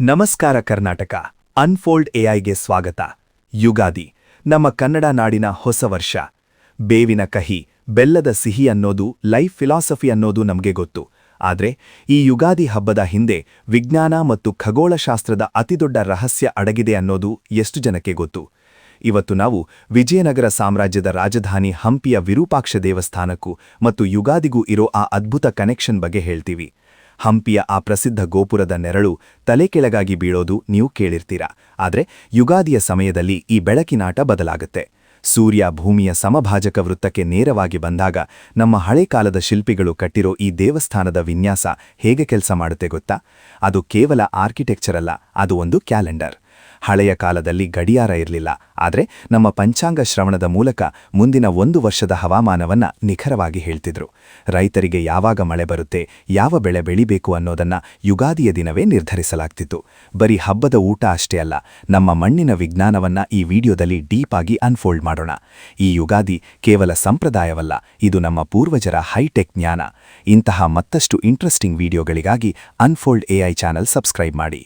ನಮಸ್ಕಾರ ಕರ್ನಾಟಕ. ಅನ್ಫೋಲ್ಡ್ ಎಐಗೆ ಸ್ವಾಗತ. ಯುಗಾದಿ ನಮ್ಮ ಕನ್ನಡ ನಾಡಿನ ಹೊಸ ವರ್ಷ. ಬೇವಿನ ಕಹಿ, ಬೆಲ್ಲದ ಸಿಹಿ ಅನ್ನೋದು ಲೈಫ್ ಫಿಲಾಸಫಿ ಅನ್ನೋದು ನಮಗೆ ಗೊತ್ತು. ಆದ್ರೆ ಈ ಯುಗಾದಿ ಹಬ್ಬದ ಹಿಂದೆ ವಿಜ್ಞಾನ ಮತ್ತು ಖಗೋಳಶಾಸ್ತ್ರದ ಅತಿದೊಡ್ಡ ರಹಸ್ಯ ಅಡಗಿದೆ ಅನ್ನೋದು ಎಷ್ಟು ಜನಕ್ಕೆ ಗೊತ್ತು? ಇವತ್ತು ನಾವು ವಿಜಯನಗರ ಸಾಮ್ರಾಜ್ಯದ ರಾಜಧಾನಿ ಹಂಪಿಯ ವಿರೂಪಾಕ್ಷ ದೇವಸ್ಥಾನಕ್ಕೂ ಮತ್ತು ಯುಗಾದಿಗೂ ಇರೋ ಆ ಅದ್ಭುತ ಕನೆಕ್ಷನ್ ಬಗ್ಗೆ ಹೇಳ್ತೀವಿ. ಹಂಪಿಯ ಆ ಪ್ರಸಿದ್ಧ ಗೋಪುರದ ನೆರಳು ತಲೆಕೆಳಗಾಗಿ ಬೀಳೋದು ನೀವು ಕೇಳಿರ್ತೀರಾ. ಆದ್ರೆ ಯುಗಾದಿಯ ಸಮಯದಲ್ಲಿ ಈ ಬೆಳಕಿನಾಟ ಬದಲಾಗುತ್ತೆ. ಸೂರ್ಯ ಭೂಮಿಯ ಸಮಭಾಜಕ ವೃತ್ತಕ್ಕೆ ನೇರವಾಗಿ ಬಂದಾಗ ನಮ್ಮ ಹಳೆ ಕಾಲದ ಶಿಲ್ಪಿಗಳು ಕಟ್ಟಿರೋ ಈ ದೇವಸ್ಥಾನದ ವಿನ್ಯಾಸ ಹೇಗೆ ಕೆಲಸ ಮಾಡುತ್ತೆ ಗೊತ್ತಾ? ಅದು ಕೇವಲ ಆರ್ಕಿಟೆಕ್ಚರ್ ಅಲ್ಲ, ಅದು ಒಂದು ಕ್ಯಾಲೆಂಡರ್. ಹಳೆಯ ಕಾಲದಲ್ಲಿ ಗಡಿಯಾರ ಇರಲಿಲ್ಲ, ಆದರೆ ನಮ್ಮ ಪಂಚಾಂಗ ಶ್ರವಣದ ಮೂಲಕ ಮುಂದಿನ 1 ವರ್ಷದ ಹವಾಮಾನವನ್ನ ನಿಖರವಾಗಿ ಹೇಳ್ತಿದ್ರು. ರೈತರಿಗೆ ಯಾವಾಗ ಮಳೆ ಬರುತ್ತೆ, ಯಾವ ಬೆಳೆ ಬೆಳಿಬೇಕು ಅನ್ನೋದನ್ನ ಯುಗಾದಿಯ ದಿನವೇ ನಿರ್ಧರಿಸಲಾಗ್ತಿತ್ತು. ಬರೀ ಹಬ್ಬದ ಊಟ ಅಷ್ಟೇ ಅಲ್ಲ, ನಮ್ಮ ಮಣ್ಣಿನ ವಿಜ್ಞಾನವನ್ನ ಈ ವಿಡಿಯೋದಲ್ಲಿ ಡೀಪ್ ಆಗಿ ಅನ್ಫೋಲ್ಡ್ ಮಾಡೋಣ. ಈ ಯುಗಾದಿ ಕೇವಲ ಸಂಪ್ರದಾಯವಲ್ಲ, ಇದು ನಮ್ಮ ಪೂರ್ವಜರ ಹೈಟೆಕ್ ಜ್ಞಾನ. ಇಂತಹ ಮತ್ತಷ್ಟು ಇಂಟ್ರೆಸ್ಟಿಂಗ್ ವಿಡಿಯೋಗಳಿಗಾಗಿ ಅನ್ಫೋಲ್ಡ್ ಎಐ ಚಾನೆಲ್ ಸಬ್ಸ್ಕ್ರೈಬ್ ಮಾಡಿ.